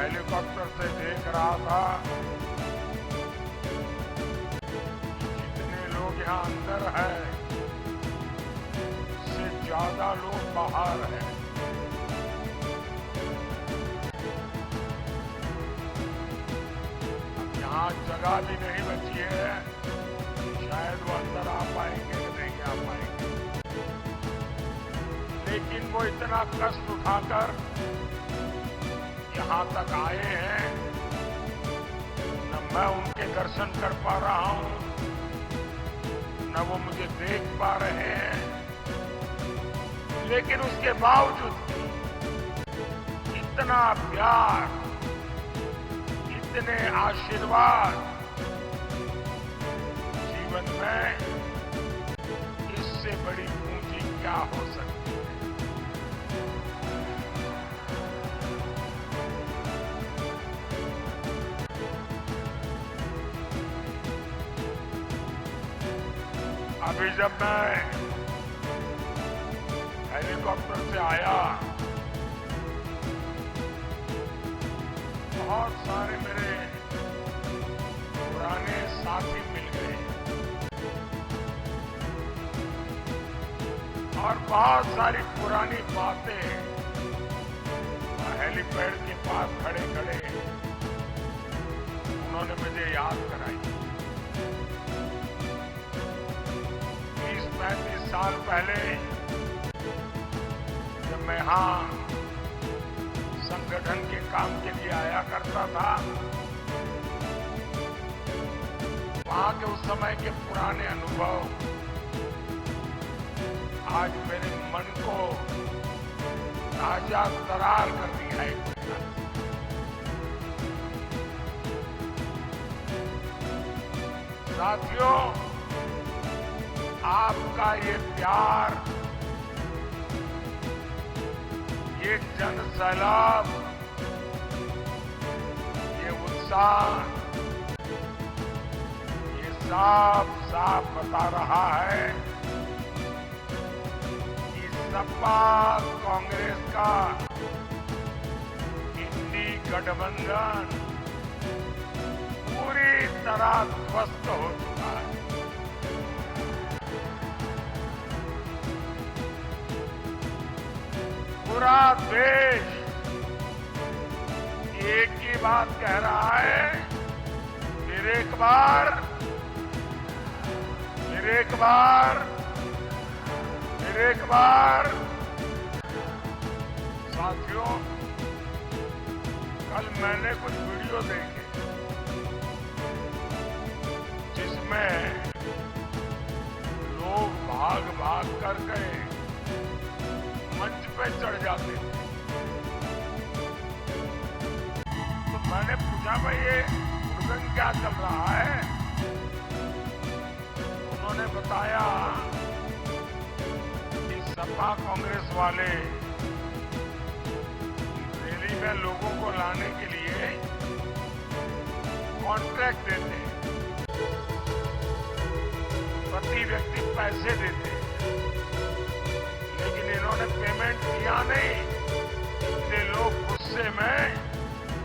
Helicopter से देख रहा था जितने लोग यहाँ अंदर हैं उससे ज्यादा लोग बाहर हैं। अब यहाँ जगह भी नहीं बची है, शायद वो अंदर आ पाएंगे कि नहीं आ पाएंगे, लेकिन वो इतना कष्ट उठाकर यहाँ तक आए हैं। न मैं उनके दर्शन कर पा रहा हूं, न वो मुझे देख पा रहे हैं, लेकिन उसके बावजूद भी इतना प्यार, इतने आशीर्वाद जीवन में, इससे बड़ी पूंजी क्या हो सकती है। अभी जब मैं हेलीकॉप्टर से आया, बहुत सारे मेरे पुराने साथी मिल गए और बहुत सारी पुरानी बातें हेलीपैड के पास खड़े खड़े उन्होंने मुझे याद कराई। 35 साल पहले जब मैं यहाँ संगठन के काम के लिए आया करता था, वहाँ के उस समय के पुराने अनुभव आज मेरे मन को ताजा तरार कर दिया है। साथियों, आपका ये प्यार, ये जन सैलाब, ये उत्साह, ये साफ साफ बता रहा है कि सपा कांग्रेस का इंडी गठबंधन पूरी तरह ध्वस्त हो चुका है। पूरा देश एक ही बात कह रहा है, फिर एक बार, फिर एक बार, फिर एक बार। साथियों, कल मैंने कुछ वीडियो देखे जिसमें लोग भाग भाग कर गए मंच पे चढ़ जाते थे। तो मैंने पूछा, भाई ये हुड़दंग क्या चल रहा है? उन्होंने बताया कि सपा कांग्रेस वाले रैली में लोगों को लाने के लिए कॉन्ट्रैक्ट देते, प्रति व्यक्ति पैसे देते, लेकिन इन्होंने पेमेंट किया नहीं। इतने लोग गुस्से में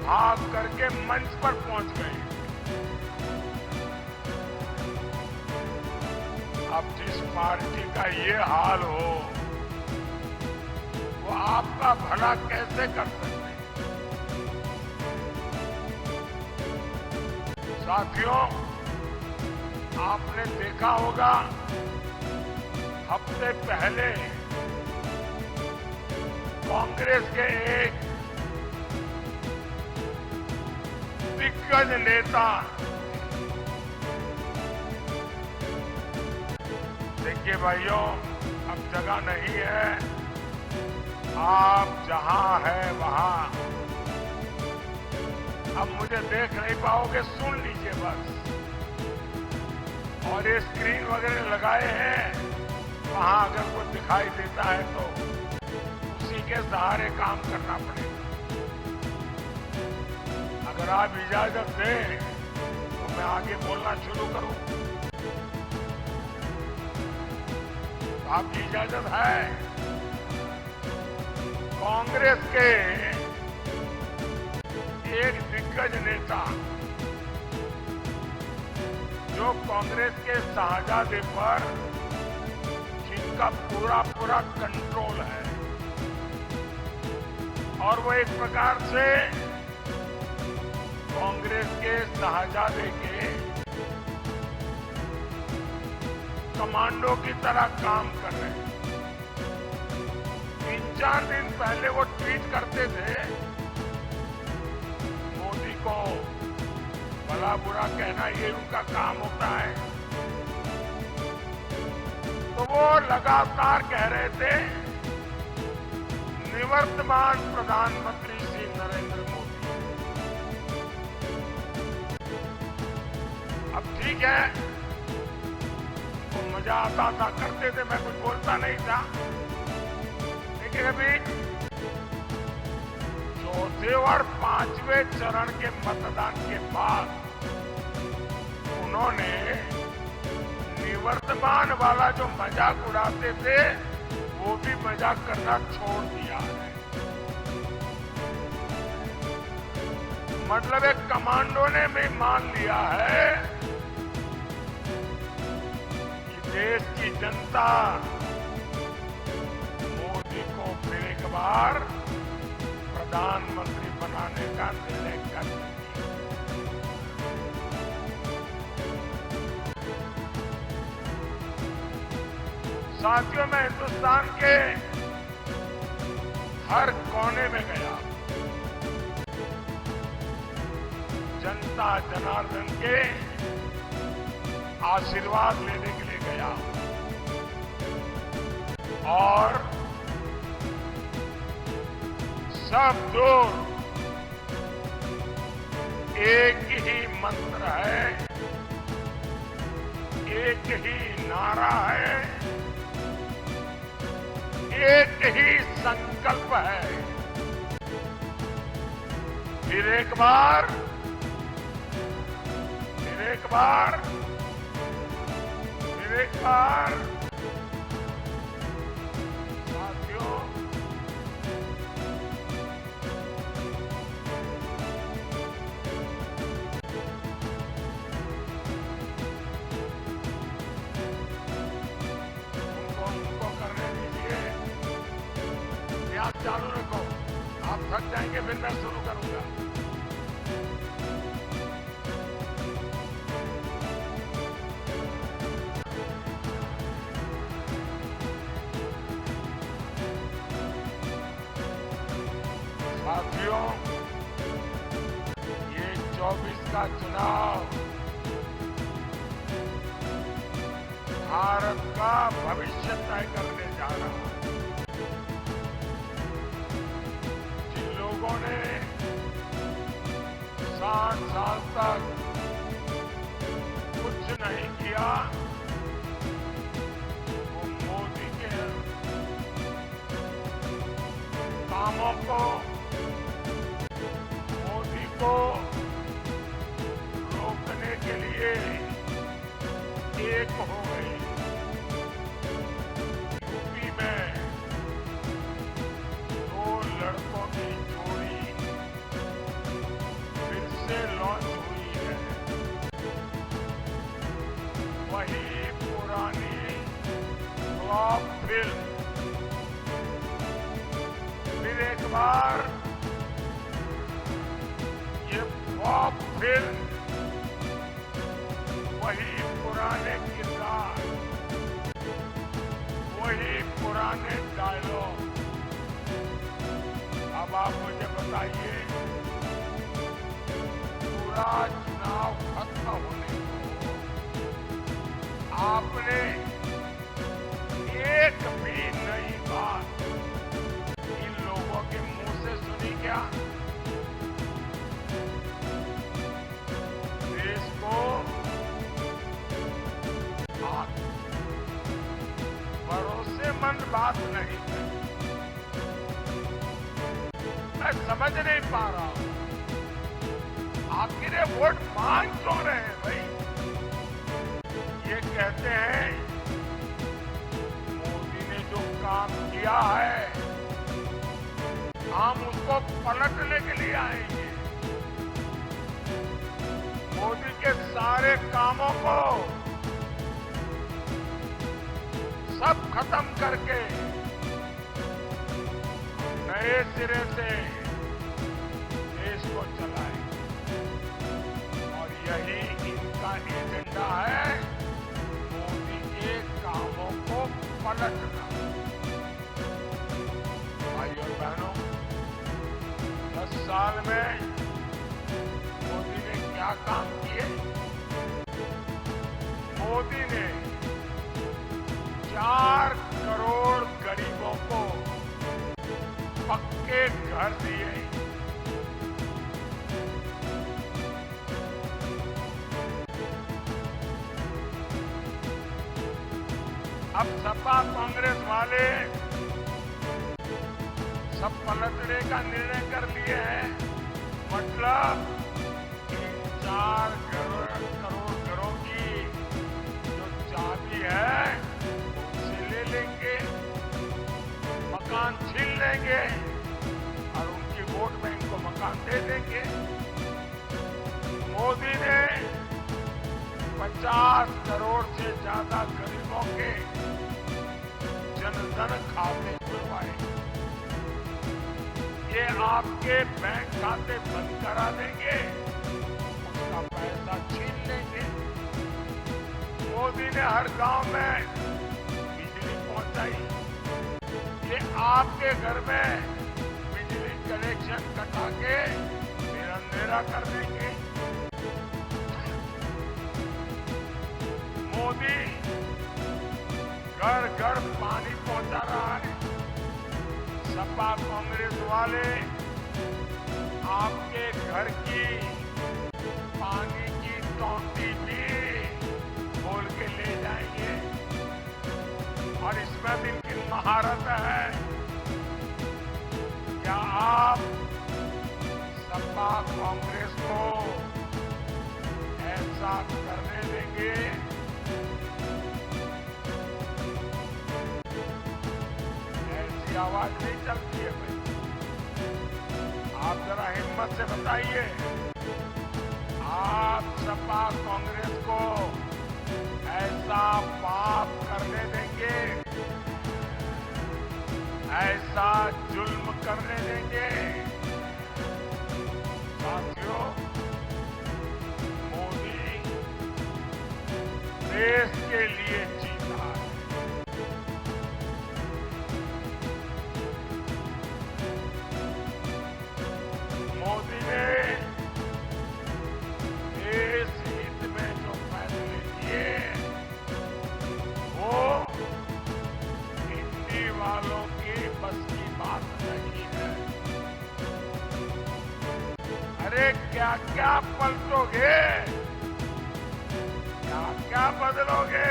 भाग करके मंच पर पहुंच गए। अब जिस पार्टी का ये हाल हो, वो आपका भला कैसे कर सकते हैं? साथियों, आपने देखा होगा हफ्ते पहले कांग्रेस के एक दिग्गज नेता, देखिए भाइयों, अब जगह नहीं है, आप जहां है वहां, अब मुझे देख नहीं पाओगे, सुन लीजिए बस। और ये स्क्रीन वगैरह लगाए हैं, वहां अगर कुछ दिखाई देता है तो उसी के सहारे काम करना पड़ेगा। अगर आप इजाजत दें तो मैं आगे बोलना शुरू करूं। तो आपकी इजाजत है? कांग्रेस के एक दिग्गज नेता जो कांग्रेस के शाहजादे पर जिनका पूरा पूरा कंट्रोल है और वो एक प्रकार से कांग्रेस के शाहजादे के कमांडो की तरह काम कर रहे हैं। 3-4 दिन पहले वो ट्वीट करते थे, मोदी को भला बुरा कहना ये उनका काम होता है। तो वो लगातार कह रहे थे निवर्तमान प्रधानमंत्री श्री नरेंद्र मोदी। अब ठीक है, तो मजा आता था, करते थे, मैं कुछ बोलता नहीं था। लेकिन अभी चौथे और 5वें चरण के मतदान के बाद उन्होंने निवर्तमान वाला जो मजाक उड़ाते थे वो भी मजाक करना छोड़ दिया है। मतलब एक कमांडो ने भी मान लिया है कि देश की जनता मोदी को फिर एक बार प्रधानमंत्री बनाने का निर्णय कर चुकी है। साथियों, मैं हिंदुस्तान के हर कोने में गया, जनता जनार्दन के आशीर्वाद लेने के लिए गया और सब दूर एक ही मंत्र है, एक ही नारा है, एक ही संकल्प है। फिर एक बार, फिर एक बार, फिर एक बार। साथियों, उनको करने दीजिए, आप चालू रखो, आप थक जाएंगे फिर मैं शुरू करूंगा। साथियों, ये 24 का चुनाव भारत का भविष्य तय करने जा रहा है। जिन लोगों ने 60 साल तक कुछ नहीं किया, वो मोदी के कामों को, मोदी को रोकने के लिए एक हो गई। यूपी में 2 लड़कों की जोड़ी फिर से लॉन्च हुई है। वही पुरानी फ्लॉप फिल्म फिर एक बार, ये फ्लॉप फिल्म, वही पुराने किरदार, वही पुराने डायलॉग। अब आप मुझे बताइए, पूरा चुनाव खत्म होने को आपने एक भी नई बात इन लोगों के मुंह से सुनी क्या? देश को भरोसेमंद बात नहीं है। मैं समझ नहीं पा रहा हूं, आखिर ये वोट मांग क्यों रहे हैं भाई? ये कहते हैं मोदी ने जो काम किया है हम उसको पलटने के लिए आएंगे। मोदी के सारे कामों को सब खत्म करके नए सिरे से देश को चलाए, और यही इनका एजेंडा है, मोदी के कामों को पलटना। भाइयों और बहनों, 10 साल में मोदी ने क्या काम किए? मोदी ने 4 करोड़ गरीबों को पक्के घर दिए। अब सपा कांग्रेस वाले सब पलटने का निर्णय कर लिए हैं। मतलब 4 करोड़ घरों की जो चाबी है उनसे ले लेंगे, मकान छीन लेंगे और उनकी वोट में इनको मकान दे देंगे। मोदी ने 50 करोड़ से ज्यादा गरीबों के जनधन खाते खुलवाए। ये आपके बैंक खाते बंद करा देंगे, उसका पैसा छीन लेंगे। मोदी ने हर गांव में बिजली पहुंचाई। ये आपके घर में बिजली कनेक्शन कटा के फिर अंधेरा कर देंगे। मोदी घर घर पानी पहुंचा रहा है। सपा कांग्रेस वाले आपके घर की पानी की टोंटी भी खोल के ले जाएंगे, और इसमें भी इनकी महारत है। क्या आप सपा कांग्रेस को ऐसा करने देंगे? ऐसी आवाज नहीं चलती है भाई। आप जरा हिम्मत से बताइए, आप सपा कांग्रेस को ऐसा पाप करने देंगे, ऐसा जुल्म करने देंगे? साथियों, मोदी देश के लिए जीता है। मोदी ने देश हित में जो फैसले किए वो हिंदी वालों की बस की बात नहीं है। अरे क्या क्या पलटोगे, क्या क्या बदलोगे?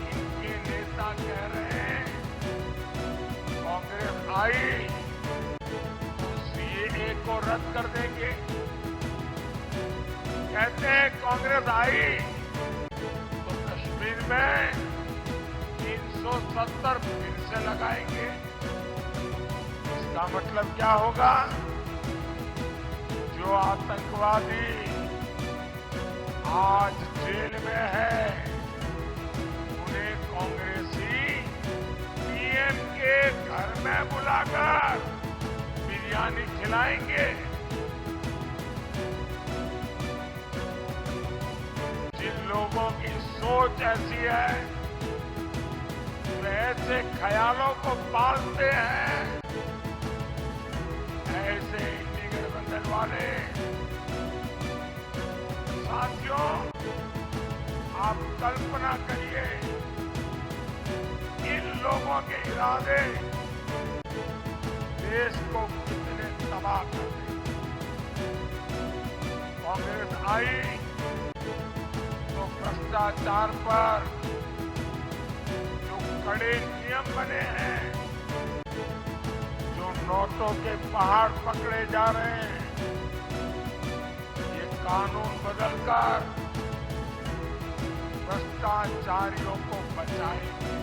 इनके नेता कह रहे हैं कांग्रेस आई को रद्द कर देंगे। कहते हैं कांग्रेस आई तो कश्मीर में 370 फिर से लगाएंगे। इसका मतलब क्या होगा? जो आतंकवादी आज जेल में है उन्हें कांग्रेसी पीएम के घर में बुलाकर बिरयानी खिलाएंगे। जिन लोगों की सोच ऐसी है, वे ऐसे ख्यालों को पालते हैं, ऐसे इंडी गठबंधन वाले। साथियों, आप कल्पना करिए इन लोगों के इरादे देश को कितने तबाह कर देंगे। कांग्रेस आई तो भ्रष्टाचार पर जो कड़े नियम बने हैं, जो नोटों के पहाड़ पकड़े जा रहे हैं, ये कानून बदलकर भ्रष्टाचारियों को बचाएंगे।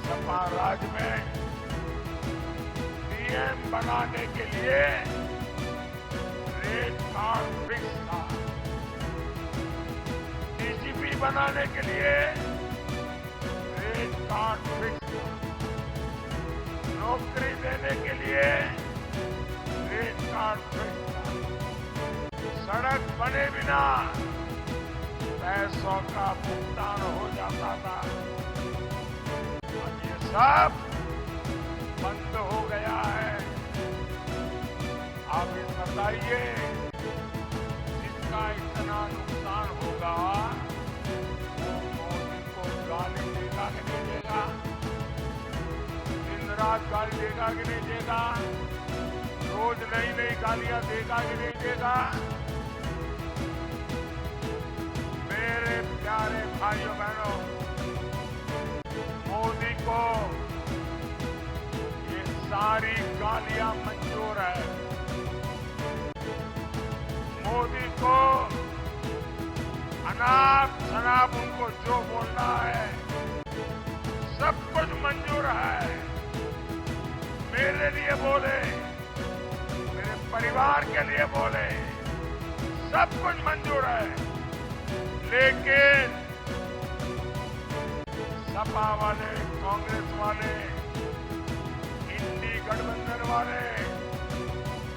सपा राज में पीएम बनाने के लिए कार्ड फिक्स था। डीजीपी बनाने के लिए रेट कार्ड फिक्स था। नौकरी देने के लिए रेट कार्ड फिक्स था। सड़क बने बिना पैसों का भुगतान हो जाता था। अब ये सब बंद हो गया है। आप ये बताइए, जिसका इतना नुकसान होगा वो मोदी को गाली देगा कि नहीं देगा? दिन रात गाली देगा कि नहीं देगा? रोज नई नई गालियां देगा कि नहीं देगा? मेरे प्यारे भाइयों बहनों, मोदी को ये सारी गालियां मंजूर है। मोदी को अनाप शनाप उनको जो बोलना है सब कुछ मंजूर है। मेरे लिए बोले, मेरे परिवार के लिए बोले, सब कुछ मंजूर है। लेकिन सपा वाले, कांग्रेस वाले, इंडी गठबंधन वाले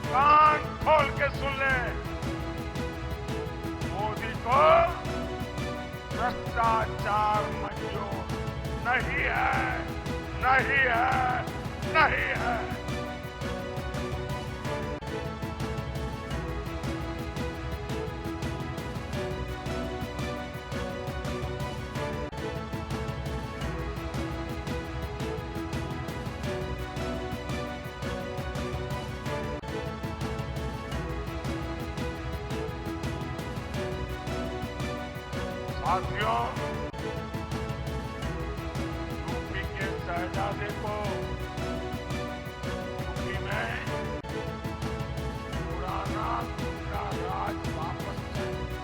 कान खोल के सुन लें, मोदी को भ्रष्टाचार मंजूर नहीं है, नहीं है, नहीं है। साथियों, यूपी के शहजादे को यूपी में पुराना गुंडा राज वापस चाहिए।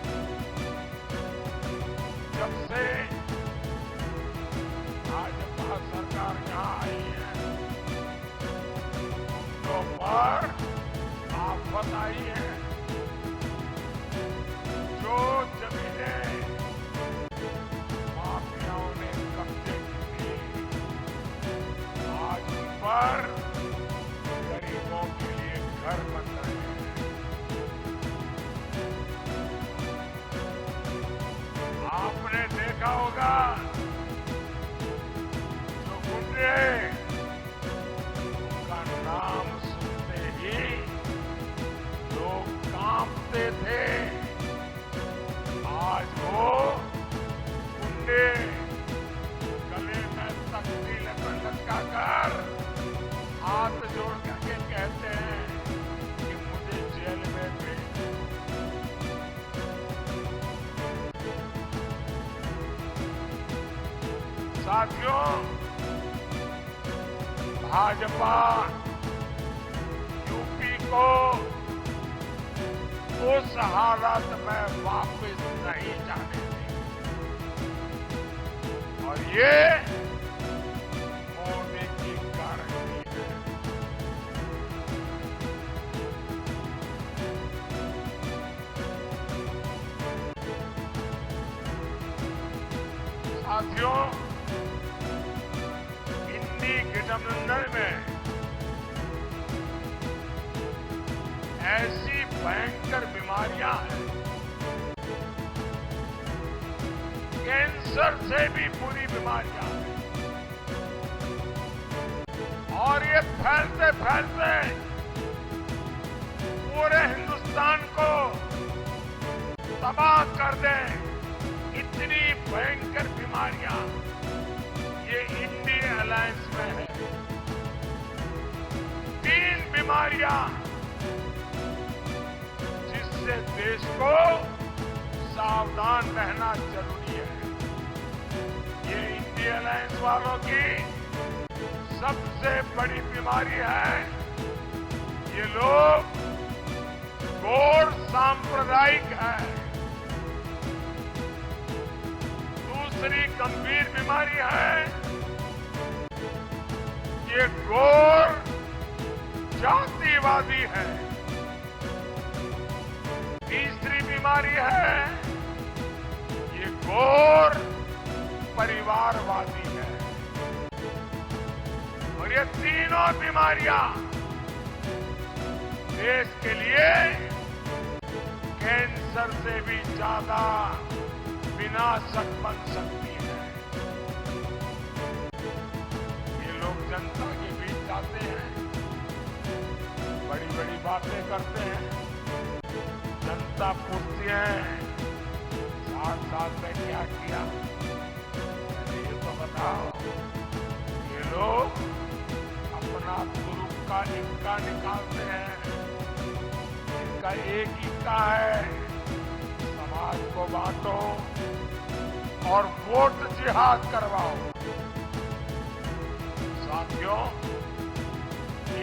जब से भाजपा सरकार यहाँ आई है, गुंडों पर आफत आई है। जो जमीनें पर गरीबों के लिए घर बन रहे हैं। आपने देखा होगा, जो गुंडे, उनका नाम सुनते ही लोग कांपते थे। आज वो गुंडे गले में तख्ती लटकाकर हाथ जोड़ करके कहते हैं कि मुझे जेल में भेज दो। साथियों, भाजपा यूपी को उस हालत में वापस नहीं जाने देगी। और ये मोदी की गारंटी है। साथियों, इंडी गठबंधन में ऐसी भयंकर बीमारियां हैं, कैंसर से भी बुरी बीमारियां हैं, और ये फैलते फैलते पूरे हिंदुस्तान को तबाह कर दें। इतनी भयंकर बीमारियां ये इंडी अलायंस में है। 3 बीमारियां जिससे देश को सावधान रहना जरूरी है। ये इंडी अलायंस वालों की सबसे बड़ी बीमारी है। ये लोग घोर सांप्रदायिक है। दूसरी गंभीर बीमारी है, ये घोर जातिवादी है। बीमारी है, ये घोर परिवारवादी है। और ये तीनों बीमारियां देश के लिए कैंसर से भी ज्यादा विनाशक बन सकती है। ये लोग जनता के बीच जाते हैं, बड़ी बड़ी बातें करते हैं, जनता पूछती है 60 साल में क्या किया, ये तो बताओ। ये लोग अपना गुरु का इक्का निकालते हैं। इनका एक इक्का है, समाज को बांटो और वोट जिहाद करवाओ। साथियों,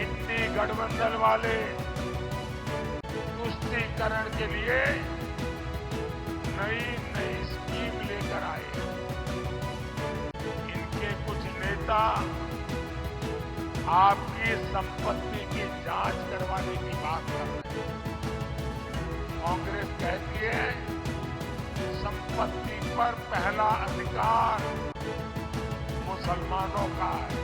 इंडी गठबंधन वाले तुष्टीकरण के लिए नई नई स्कीम लेकर आए। इनके कुछ नेता आपकी संपत्ति की जांच करवाने की बात कर रहे हैं। कांग्रेस कहती है संपत्ति पर पहला अधिकार मुसलमानों का है।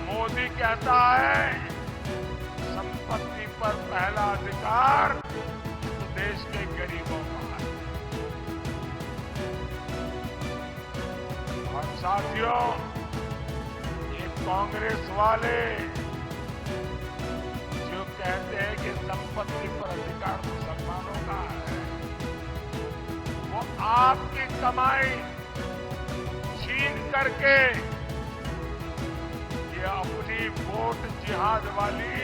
मोदी कहता है संपत्ति पर पहला अधिकार देश के गरीबों का है। और साथियों, ये कांग्रेस वाले जो कहते हैं कि संपत्ति पर अधिकार मुसलमानों का है, वो आपकी कमाई छीन करके ये अपनी वोट जिहाद वाली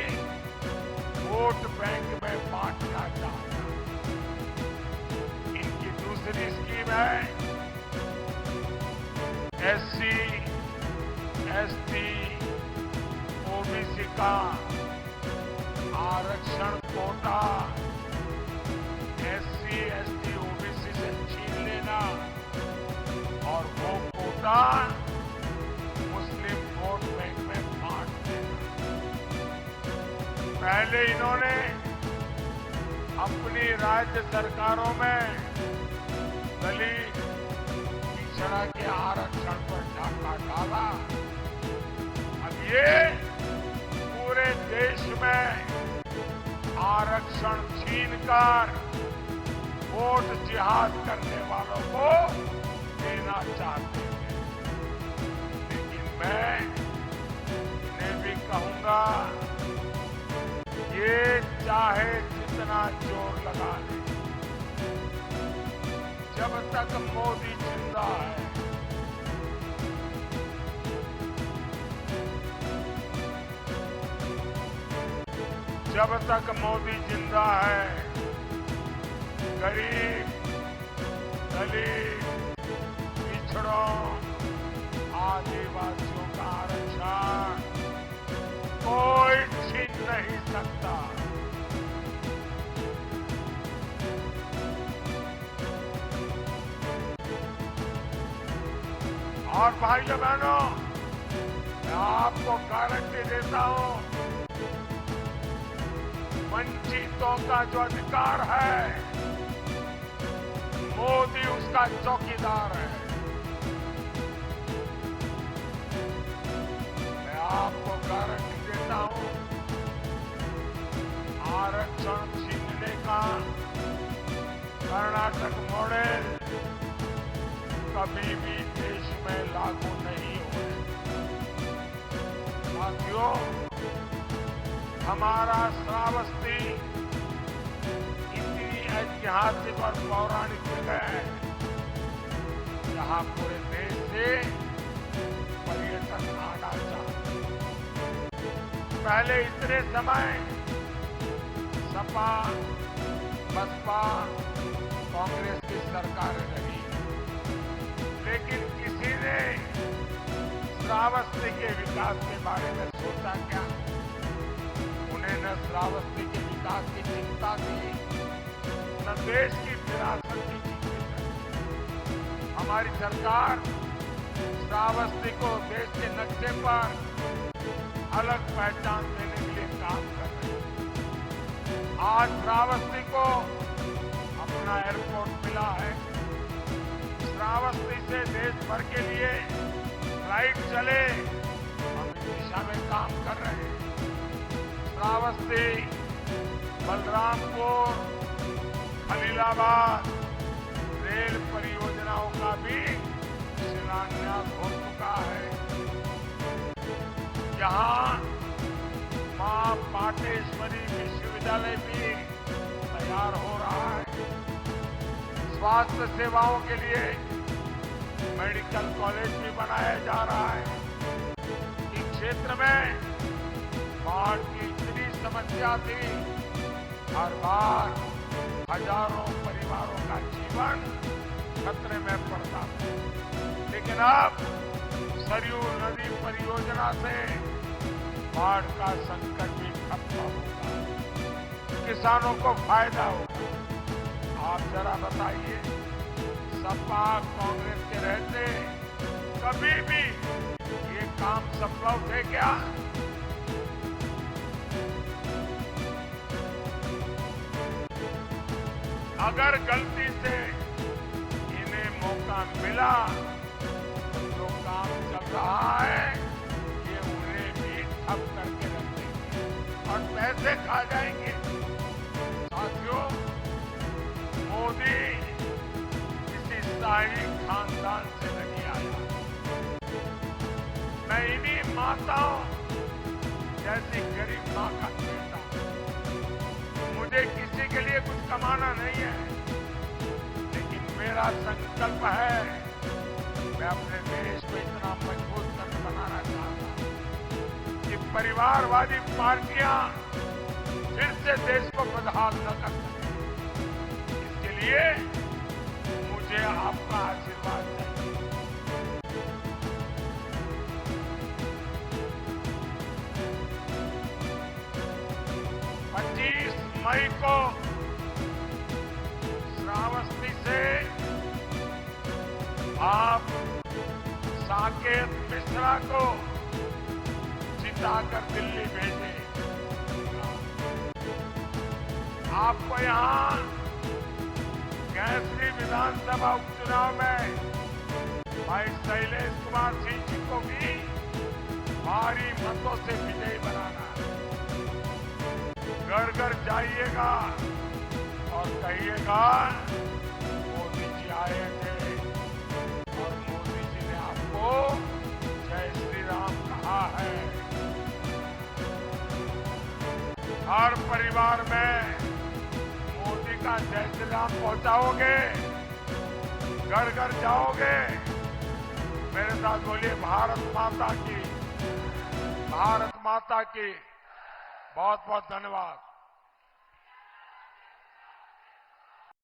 वोट बैंक में बांटना चाहता है। इनकी दूसरी स्कीम है SC, ST, OBC का आरक्षण कोटा SC, ST, OBC से छीन लेना और वो कोटा मुस्लिम वोट बैंक में बांट देना। पहले इन्होंने अपनी राज्य सरकारों में दलित पिछड़ा के आरक्षण पर डाका डाला। अब ये पूरे देश में आरक्षण छीनकर वोट जिहाद करने वालों को देना चाहते हैं। लेकिन मैं इन्हें भी कहूंगा, ये चाहे जितना जोर लगा ले, जब तक मोदी जिंदा है, जब तक मोदी जिंदा है, गरीब, दलित, पिछड़ों, आदिवासियों का आरक्षण कोई छीन नहीं सकता। और भाइयों बहनों, मैं आपको गारंटी देता हूं, वंचितों का जो अधिकार है, मोदी उसका चौकीदार है। मैं आपको गारंटी देता हूं, आरक्षण छीनने का कर्नाटक मॉडल कभी भी देश में लागू नहीं होने। साथियों, हमारा श्रावस्ती इतनी ऐतिहासिक और पौराणिक जगह है, जहां पूरे देश से पर्यटन आना चाहते। पहले इतने समय सपा, बसपा, कांग्रेस की सरकारें रही, लेकिन किसी ने श्रावस्ती के विकास के बारे में सोचा क्या? उन्हें न श्रावस्ती के विकास की चिंता थी, न देश की विरासत की चिंता। हमारी सरकार श्रावस्ती को देश के नक्शे पर अलग पहचान देने के लिए काम कर रहे हैं। आज श्रावस्ती को अपना एयरपोर्ट मिला है। श्रावस्ती से देश भर के लिए फ्लाइट चले, हम इस दिशा में काम कर रहे हैं। श्रावस्ती, बलरामपुर, खलीलाबाद रेल परियोजनाओं का भी शिलान्यास हो चुका है। यहाँ मां पाटेश्वरी विश्वविद्यालय भी तैयार हो रहा है। स्वास्थ्य सेवाओं के लिए मेडिकल कॉलेज भी बनाया जा रहा है। इस क्षेत्र में बाढ़ की इतनी समस्या थी, हर बार हजारों परिवारों का जीवन खतरे में पड़ता था, लेकिन अब सरयू नदी परियोजना से बाढ़ का संकट भी खत्म होगा, किसानों को फायदा होगा। आप जरा बताइए, सपा कांग्रेस के रहते कभी भी ये काम संभव थे क्या? अगर गलती से इन्हें मौका मिला तो जो काम चल रहा है ये उन्हें भी ठप करके रख देंगे और पैसे खा जाएंगे। साथियों, मोदी किसी शाही खानदान से नहीं आया। मैं इन्हीं माताओं जैसी गरीब मां का बेटा हूं। मुझे किसी के लिए कुछ कमाना नहीं है, लेकिन मेरा संकल्प है, मैं अपने देश को इतना मजबूत करके बनाना चाहता हूं कि परिवारवादी पार्टियां फिर से देश को बदहाल न कर सकें। इसके लिए मुझे आपका आशीर्वाद चाहिए। 25 मई को श्रावस्ती से आप साकेत मिश्रा को जिताकर दिल्ली भेजे। आपको यहां कैसरी विधानसभा उपचुनाव में भाई शैलेश कुमार सिंह जी को भी भारी मतों से विजयी बनाना है। घर घर जाइएगा और कहिएगा मोदी जी आए थे और मोदी जी ने आपको जय श्री राम कहा है। हर परिवार में मोदी का जय श्री राम पहुंचाओगे, घर घर जाओगे। मेरे साथ बोलिए भारत माता की, भारत माता की। बहुत बहुत धन्यवाद।